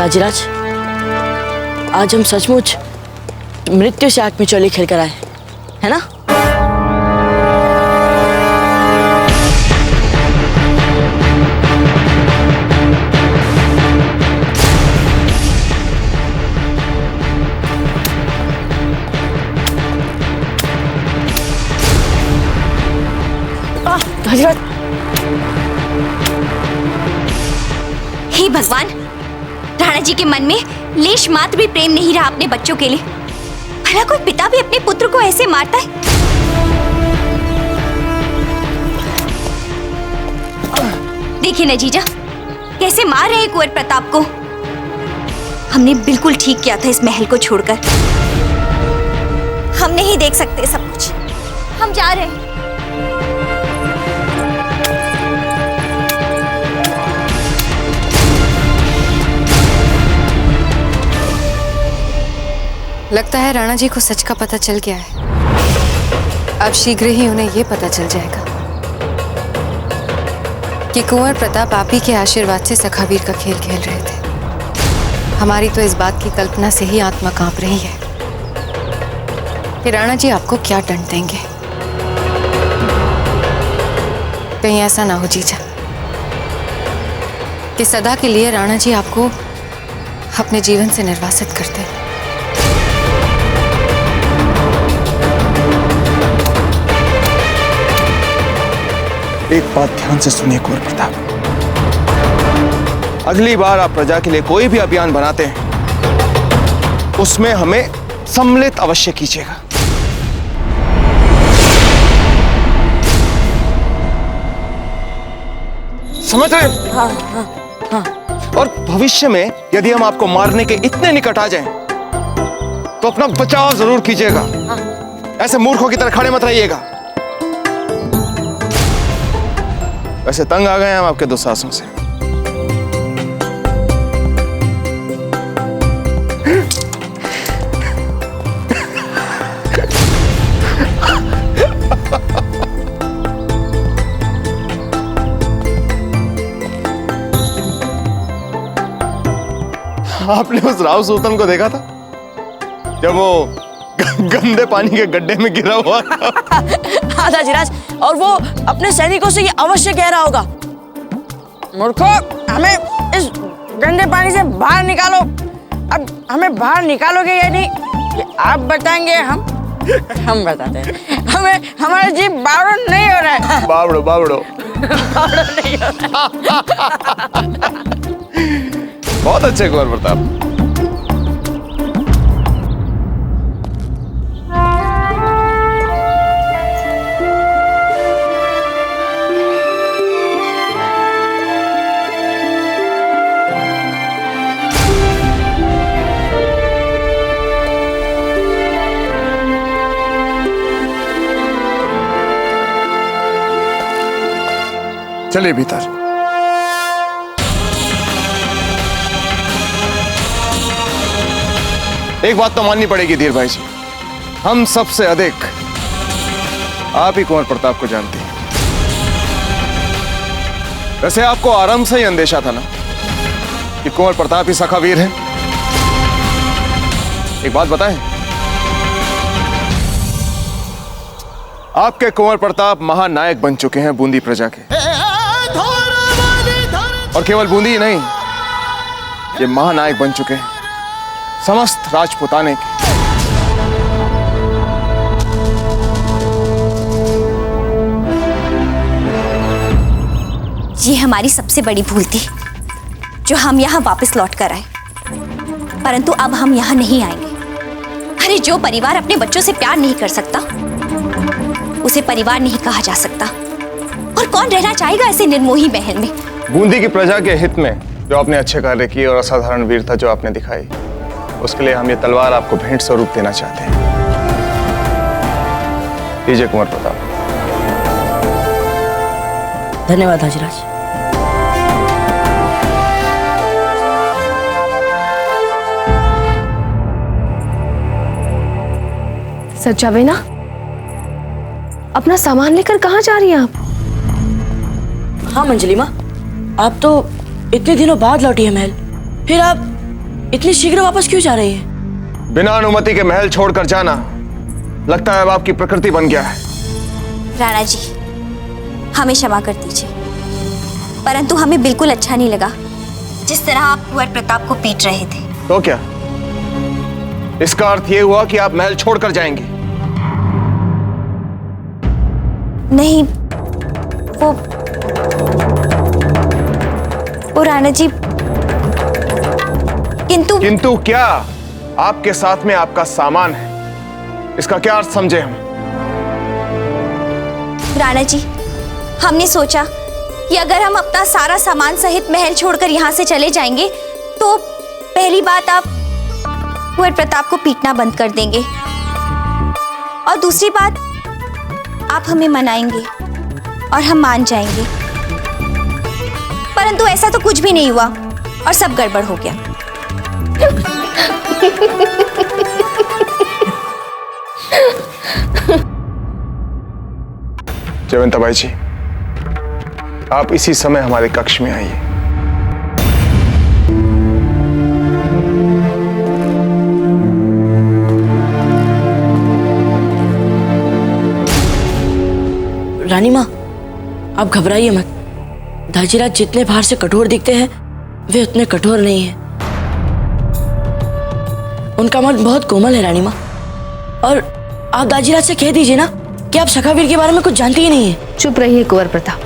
ताजीराज, आज हम सचमुच मृत्यु से आग में चोली खेल कर आए, है ना? ताजीराज, हे भगवान, राणा जी के मन में लेश मात्र भी प्रेम नहीं रहा अपने बच्चों के लिए। भला कोई पिता भी अपने पुत्र को ऐसे मारता है? देखिए न जीजा, कैसे मार रहे हैं कुंवर प्रताप को। हमने बिल्कुल ठीक किया था इस महल को छोड़कर। हम नहीं देख सकते सब कुछ, हम जा रहे हैं। लगता है राणा जी को सच का पता चल गया है। अब शीघ्र ही उन्हें यह पता चल जाएगा कि कुंवर प्रताप आप ही के आशीर्वाद से सखावीर का खेल खेल रहे थे। हमारी तो इस बात की कल्पना से ही आत्मा कांप रही है कि राणा जी आपको क्या दंड देंगे। कहीं ऐसा ना हो जीजा कि सदा के लिए राणा जी आपको अपने जीवन से निर्वासित कर दें। एक बात ध्यान से सुनिए कुंवर प्रताप, अगली बार आप प्रजा के लिए कोई भी अभियान बनाते हैं उसमें हमें सम्मिलित अवश्य कीजिएगा। समझ रहे? हाँ हाँ हाँ। और भविष्य में यदि हम आपको मारने के इतने निकट आ जाएं, तो अपना बचाव जरूर कीजिएगा। हाँ। ऐसे मूर्खों की तरह खड़े मत रहिएगा। वैसे तंग आ गए हैं हम आपके दुस्साहसों से। आपने उस राव सुल्तान को देखा था जब वो गंदे पानी के गड्ढे में गिरा हुआ था? हाँ ताजीराज, और वो अपने सैनिकों से ये अवश्य कह रहा होगा, मूर्खों, हमें इस गंदे पानी से बाहर निकालो। अब हमें बाहर निकालोगे या नहीं ये आप बताएंगे, हम बताते हैं। हमें हमारा जीव बावड़ो नहीं हो रहा है। बावड़ो बावड़ो बावड़ो नहीं हो रहा है। बहुत अच्छे कुंवर प्रताप। चलिए भीतर। एक बात तो माननी पड़ेगी धीर भाई जी, हम सबसे अधिक आप ही कुंवर प्रताप को जानते हैं। वैसे आपको आरंभ से ही अंदेशा था ना कि कुंवर प्रताप ही सखावीर है। एक बात बताएं, आपके कुंवर प्रताप महानायक बन चुके हैं बूंदी प्रजा के, और केवल बूंदी ही नहीं, ये महानायक बन चुके हैं समस्त राजपुताने के। ये हमारी सबसे बड़ी भूल थी जो हम यहाँ वापस लौट कर आए, परंतु अब हम यहाँ नहीं आएंगे। अरे जो परिवार अपने बच्चों से प्यार नहीं कर सकता उसे परिवार नहीं कहा जा सकता, और कौन रहना चाहेगा ऐसे निर्मोही महल में। बूंदी की प्रजा के हित में जो आपने अच्छे कार्य किए और असाधारण वीरता जो आपने दिखाई, उसके लिए हम ये तलवार आपको भेंट स्वरूप देना चाहते हैं। लीजिए कुंवर प्रताप। धन्यवाद हाजीराज। सच्चावे ना, अपना सामान लेकर कहाँ जा रही हैं आप? हाँ मंजली माँ, आप तो इतने दिनों बाद लौटी है महल, फिर आप इतनी शीघ्र वापस क्यों जा रही है? बिना अनुमति के महल छोड़कर जाना लगता है अब आपकी प्रकृति बन गया है। राणा जी, हमें क्षमा कर दीजिए, परंतु हमें बिल्कुल अच्छा नहीं लगा जिस तरह आप कुंवर प्रताप को पीट रहे थे। तो क्या इसका अर्थ यह हुआ कि आप महल छोड़कर जाएंगे? नहीं, वो राणा जी, किंतु क्या? आपके साथ में आपका सामान है, इसका क्या अर्थ समझे हम? राणा जी, हमने सोचा कि अगर हम अपना सारा सामान सहित महल छोड़कर यहाँ से चले जाएंगे तो पहली बात आप कुंवर प्रताप को पीटना बंद कर देंगे, और दूसरी बात आप हमें मनाएंगे और हम मान जाएंगे। परंतु ऐसा तो कुछ भी नहीं हुआ और सब गड़बड़ हो गया। जयवंताबाई जी, आप इसी समय हमारे कक्ष में आइए। रानी माँ, आप घबराइए मत। दाजीराज जितने बाहर से कठोर दिखते हैं वे उतने कठोर नहीं हैं। उनका मन बहुत कोमल है रानी माँ। और आप दाजीराज से कह दीजिए ना कि आप सखावीर के बारे में कुछ जानती ही नहीं है। चुप रहिए कुंवर प्रताप,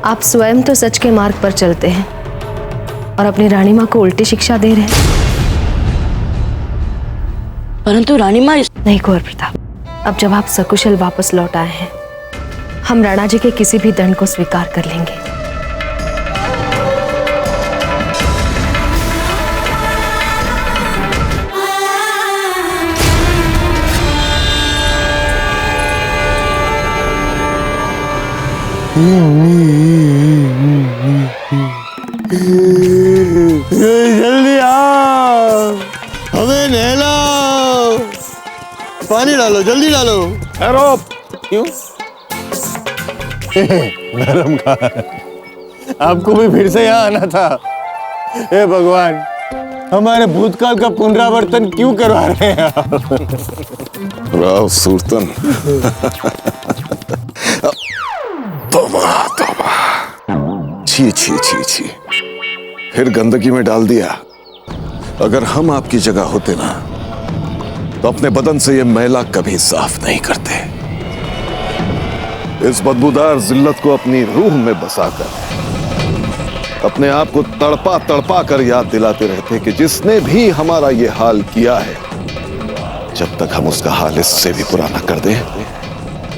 आप स्वयं तो सच के मार्ग पर चलते हैं और अपनी रानी माँ को उल्टी शिक्षा दे रहे हैं। परंतु रानी माँ, नहीं कुंवर प्रताप, अब जब आप सकुशल वापस लौट आए हैं, हम राणा जी के किसी भी दंड को स्वीकार कर लेंगे। जल्दी आओ, हमें नहलाओ, पानी डालो, जल्दी डालो। अरे क्यों? धर्म का आपको भी फिर से यहाँ आना था। हे भगवान, हमारे भूतकाल का पुनरावर्तन क्यों करवा रहे हैं आप? राव सुल्तान, तौबा तौबा, छी छी छी छी, फिर गंदगी में डाल दिया। अगर हम आपकी जगह होते ना तो अपने बदन से ये मैला कभी साफ नहीं करते। इस बदबूदार जिल्लत को अपनी रूह में बसाकर अपने आप को तड़पा तड़पा कर याद दिलाते रहते कि जिसने भी हमारा ये हाल किया है, जब तक हम उसका हाल इससे भी बुरा ना कर दें,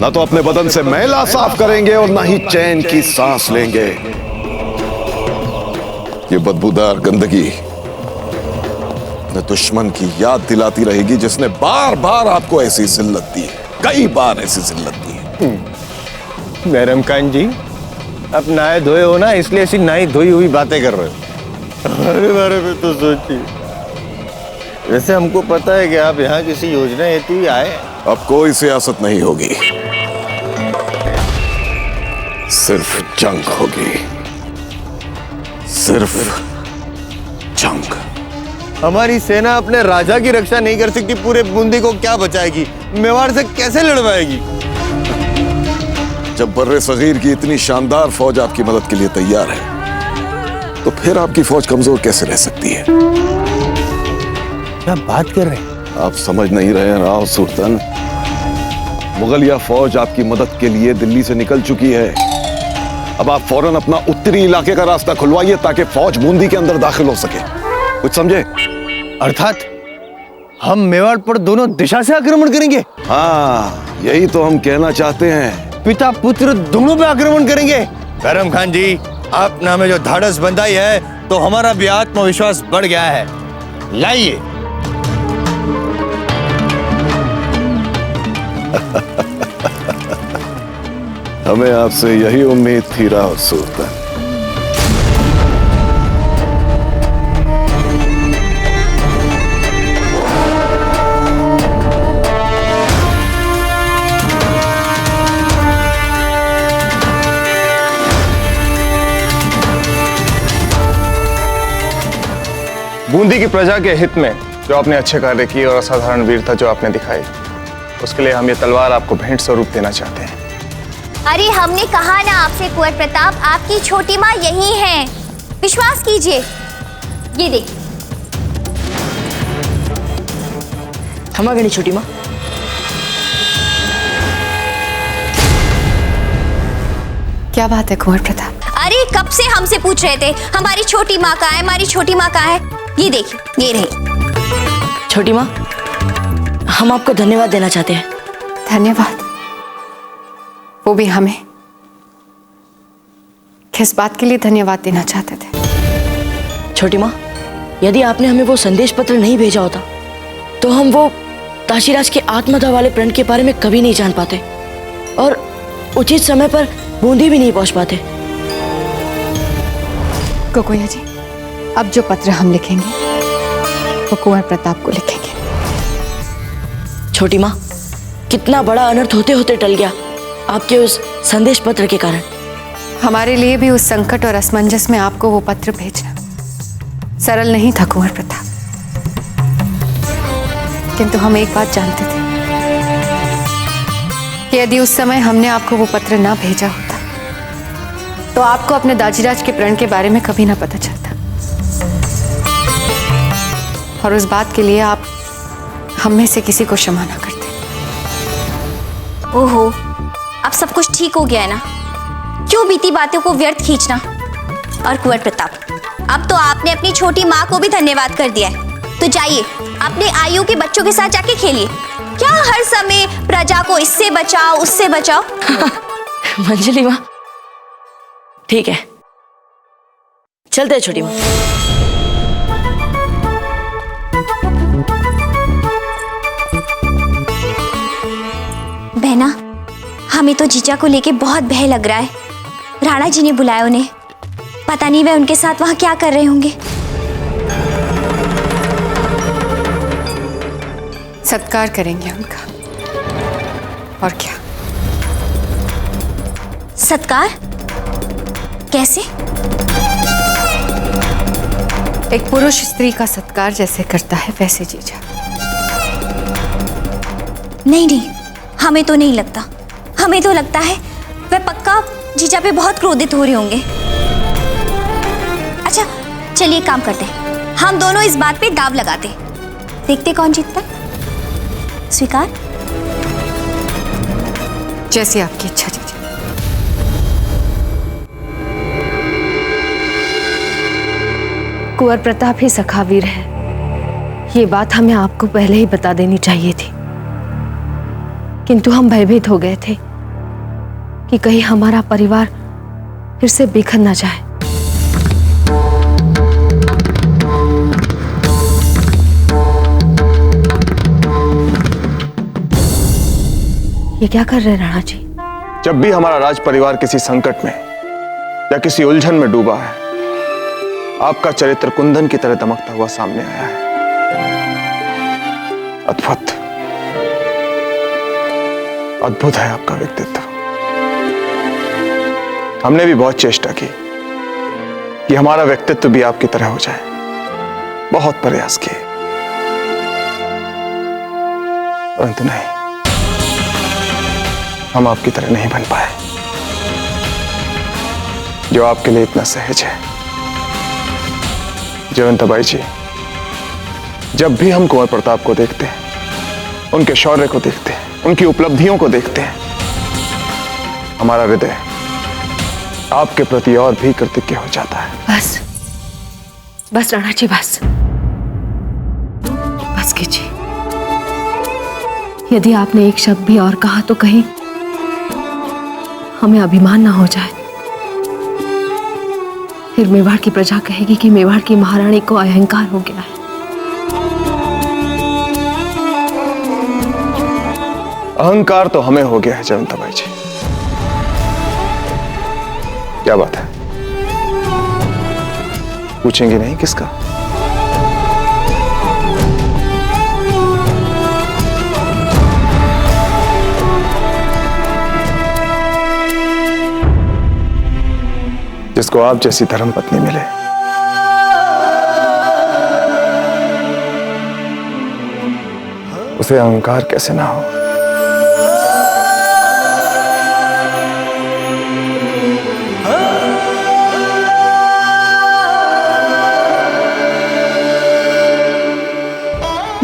ना तो अपने बदन से मैला साफ करेंगे और ना ही चैन की सांस लेंगे। ये बदबूदार गंदगी अपने दुश्मन की याद दिलाती रहेगी जिसने बार बार आपको ऐसी जिल्लत दी है, कई बार ऐसी जिल्लत दी है। धर्मकांत जी, अब नहाए धोए हो ना, इसलिए ऐसी नई धोई हुई बातें कर रहे हो। हमारे बारे में तो सोचिए। वैसे हमको पता है कि आप यहाँ किसी योजना हेतु ही आए। अब कोई सियासत नहीं होगी, सिर्फ जंग होगी, सिर्फ जंग। हमारी सेना अपने राजा की रक्षा नहीं कर सकती, पूरे बूंदी को क्या बचाएगी? मेवाड़ से कैसे लड़वाएगी? जब बर्रे सगीर की इतनी शानदार फौज आपकी मदद के लिए तैयार है, तो फिर आपकी फौज कमजोर कैसे रह सकती है? क्या बात कर रहे हैं आप? समझ नहीं रहे हैं राव सुल्तान, मुगलिया फौज आपकी मदद के लिए दिल्ली से निकल चुकी है। अब आप फौरन अपना उत्तरी इलाके का रास्ता खुलवाइए ताकि फौज बूंदी के अंदर दाखिल हो सके। कुछ समझे? अर्थात हम मेवाड़ पर दोनों दिशा से आक्रमण करेंगे? हाँ, यही तो हम कहना चाहते हैं। पिता पुत्र दोनों पे आक्रमण करेंगे? करम खान जी, आपने हमें जो धाड़स बंधाई है तो हमारा भी आत्मविश्वास बढ़ गया है। लाइए। हमें आपसे यही उम्मीद थी राव सुल्तान। बूंदी की प्रजा के हित में जो आपने अच्छे कार्य किए और असाधारण वीरता जो आपने दिखाई, उसके लिए हम ये तलवार आपको भेंट स्वरूप देना चाहते हैं। अरे हमने कहा ना आपसे कुंवर प्रताप, आपकी छोटी माँ यही है, विश्वास कीजिए। ये देख। क्षमा करनी छोटी माँ। क्या बात है कुंवर प्रताप? अरे कब से हमसे पूछ रहे थे हमारी छोटी माँ कहाँ है, हमारी छोटी माँ कहाँ है। ये देखिए, ये रही। छोटी माँ, हम आपको धन्यवाद देना चाहते हैं। धन्यवाद? वो भी हमें? किस बात के लिए धन्यवाद देना चाहते थे? छोटी माँ, यदि आपने हमें वो संदेश पत्र नहीं भेजा होता तो हम वो ताशीराज के आत्मदाह वाले प्रण के बारे में कभी नहीं जान पाते और उचित समय पर बूंदी भी नहीं पहुंच पाते। कोकोया जी, अब जो पत्र हम लिखेंगे वो कुंवर प्रताप को लिखेंगे। छोटी माँ, कितना बड़ा अनर्थ होते होते टल गया आपके उस संदेश पत्र के कारण। हमारे लिए भी उस संकट और असमंजस में आपको वो पत्र भेजना सरल नहीं था कुंवर प्रताप, किंतु हम एक बात जानते थे कि यदि उस समय हमने आपको वो पत्र ना भेजा होता तो आपको अपने दाजीराज के प्रण के बारे में कभी ना पता चलता, और उस बात के लिए आप हम में से किसी को क्षमा ना करते। ओहो, अब सब कुछ ठीक हो गया है ना? क्यों बीती बातों को व्यर्थ खींचना? और कुंवर प्रताप, अब तो आपने अपनी छोटी माँ को भी धन्यवाद कर दिया है, तो जाइए अपने आयु के बच्चों के साथ जाके खेलिए। क्या हर समय प्रजा को इससे बचाओ उससे बचाओ। मंजली माँ, ठीक है, चलते हैं छोटी माँ। बहना, हमें तो जीजा को लेके बहुत भय लग रहा है। राणा जी ने बुलाया उन्हें, पता नहीं वे उनके साथ वहां क्या कर रहे होंगे। सत्कार करेंगे उनका, और क्या। सत्कार? कैसे? एक पुरुष स्त्री का सत्कार जैसे करता है वैसे जीजा। नहीं नहीं, हमें तो नहीं लगता। हमें तो लगता है वे पक्का जीजा पे बहुत क्रोधित हो रहे होंगे। अच्छा चलिए काम करते हैं, हम दोनों इस बात पे दाव लगाते, देखते कौन जीतता है। स्वीकार? जैसी आपकी इच्छा जीजा। कुंवर प्रताप ही सखावीर है, ये बात हमें आपको पहले ही बता देनी चाहिए थी, किंतु हम भयभीत हो गए थे कि कहीं हमारा परिवार फिर से बिखर ना जाए। ये क्या कर रहे हैं राणा जी? जब भी हमारा राज परिवार किसी संकट में या किसी उलझन में डूबा है, आपका चरित्र कुंदन की तरह दमकता हुआ सामने आया है। अद्भुत, अद्भुत है आपका व्यक्तित्व। हमने भी बहुत चेष्टा की कि हमारा व्यक्तित्व भी आपकी तरह हो जाए, बहुत प्रयास किए, परंतु नहीं, हम आपकी तरह नहीं बन पाए, जो आपके लिए इतना सहज है। जयवंताबाई जी, जब भी हम कुंवर प्रताप को देखते हैं, उनके शौर्य को देखते हैं, उनकी उपलब्धियों को देखते हैं, हमारा हृदय आपके प्रति और भी कृतज्ञ हो जाता है। बस बस राणा जी, बस बस कीजिए। यदि आपने एक शब्द भी और कहा तो कहीं हमें अभिमान ना हो जाए, फिर मेवाड़ की प्रजा कहेगी कि मेवाड़ की महारानी को अहंकार हो गया है। अहंकार तो हमें हो गया है जयवंताबाई जी। क्या बात है, पूछेंगे नहीं किसका? जिसको आप जैसी धर्मपत्नी मिले। उसे अहंकार कैसे ना हो।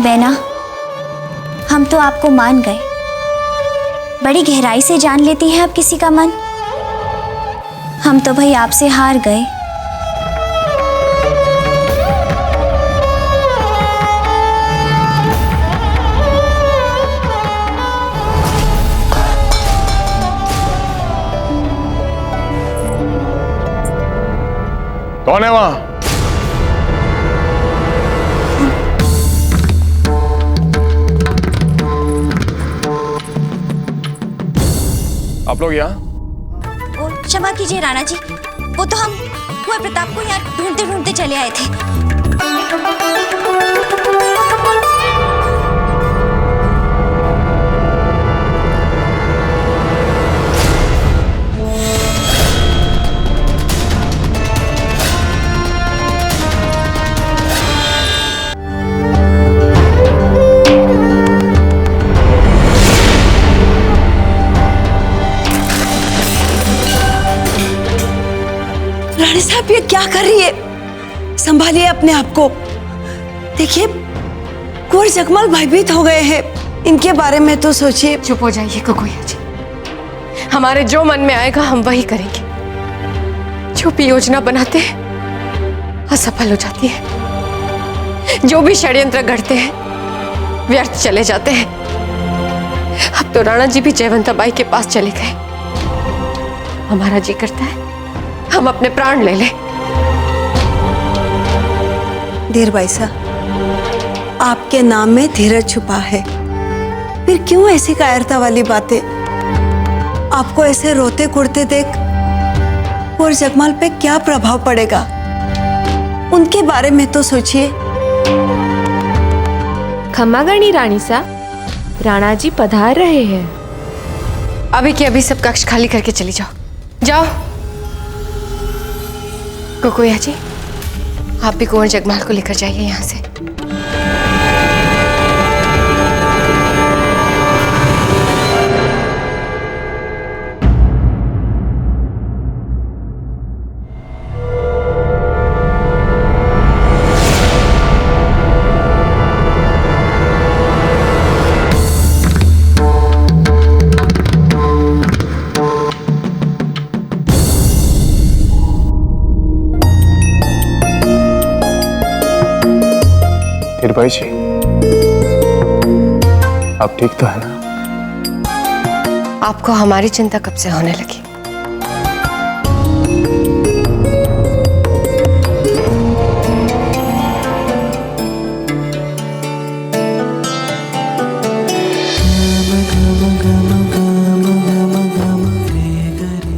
वैना, हम तो आपको मान गए। बड़ी गहराई से जान लेती हैं आप किसी का मन। हम तो भाई आपसे हार गए। कौन है वहां? आप लोग यहाँ? वो क्षमा कीजिए राणा जी, वो तो हम कुंवर प्रताप को यहाँ ढूंढते ढूंढते चले आए थे। रानी साहब ये क्या कर रही है? संभालिए अपने आप को। देखिए कुंवर जगमल भयभीत हो गए हैं, इनके बारे में तो सोचिए। चुप हो जाइए गगोया जी, हमारे जो मन में आएगा हम वही करेंगे। जो भी योजना बनाते हैं असफल हो जाती है, जो भी षड्यंत्र गढ़ते हैं व्यर्थ चले जाते हैं। अब तो राणा जी भी जयवंता बाई के पास चले गए। हमारा जी करता है हम अपने प्राण ले लें। धीरबाई साहब, आपके नाम में धीरज छुपा है, फिर क्यों ऐसी कायरता वाली बातें? आपको ऐसे रोते कुड़ते देख कुंवर जगमल पे क्या प्रभाव पड़ेगा? उनके बारे में तो सोचिए। क्षमा करनी रानी सा, राणा जी पधार रहे हैं। अभी के अभी सब कक्ष खाली करके चली जाओ। जाओ गगोया जी, आप भी कुंवर जगमाल को लेकर जाइए यहाँ से। धीरबाई जी, आप ठीक तो है ना? आपको हमारी चिंता कब से होने लगी?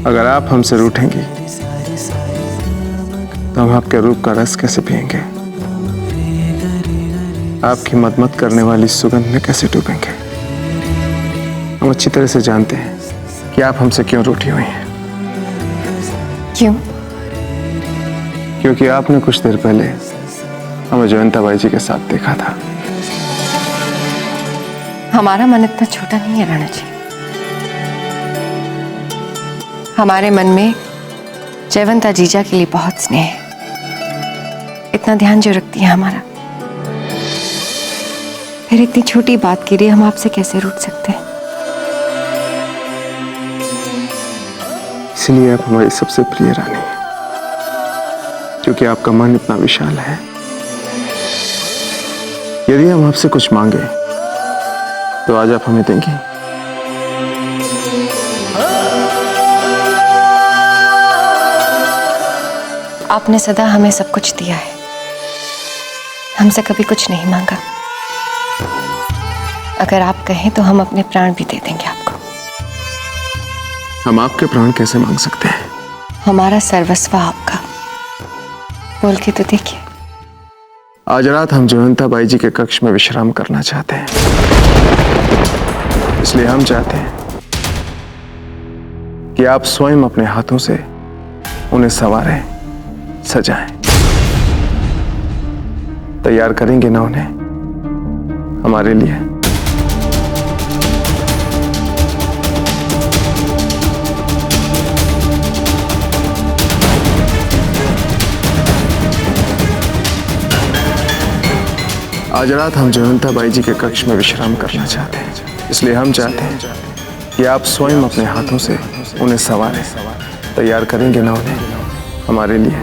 अगर आप हमसे रूठेंगी तो हम आपके रूप का रस कैसे पिएंगे? आपकी मदमत करने वाली सुगंध में कैसे डूबेंगे? हम अच्छी तरह से जानते हैं कि आप हमसे क्यों रूठी हुई हैं। क्यों? क्योंकि आपने कुछ देर पहले हमें जयवंता बाई जी के साथ देखा था। हमारा मन इतना छोटा नहीं है राणा जी। हमारे मन में जयवंता जीजा के लिए बहुत स्नेह है। इतना ध्यान जो रखती है हमारा, फिर इतनी छोटी बात के लिए हम आपसे कैसे रूठ सकते हैं? इसलिए आप हमारी सबसे प्रिय रानी हैं, क्योंकि आपका मन इतना विशाल है। यदि हम आपसे कुछ मांगे तो आज आप हमें देंगी? आपने सदा हमें सब कुछ दिया है, हमसे कभी कुछ नहीं मांगा। अगर आप कहें तो हम अपने प्राण भी दे देंगे आपको। हम आपके प्राण कैसे मांग सकते हैं? हमारा सर्वस्व आपका, बोल के तो देखिए। आज रात हम जयवंता बाई जी के कक्ष में विश्राम करना चाहते हैं, इसलिए हम चाहते हैं कि आप स्वयं अपने हाथों से उन्हें संवारें, सजाएं। तैयार करेंगे ना उन्हें हमारे लिए? आज रात हम जयवंता बाई जी के कक्ष में विश्राम करना चाहते हैं, इसलिए हम चाहते हैं कि आप स्वयं अपने हाथों से उन्हें सवारें। तैयार करेंगे ना उन्हें हमारे लिए?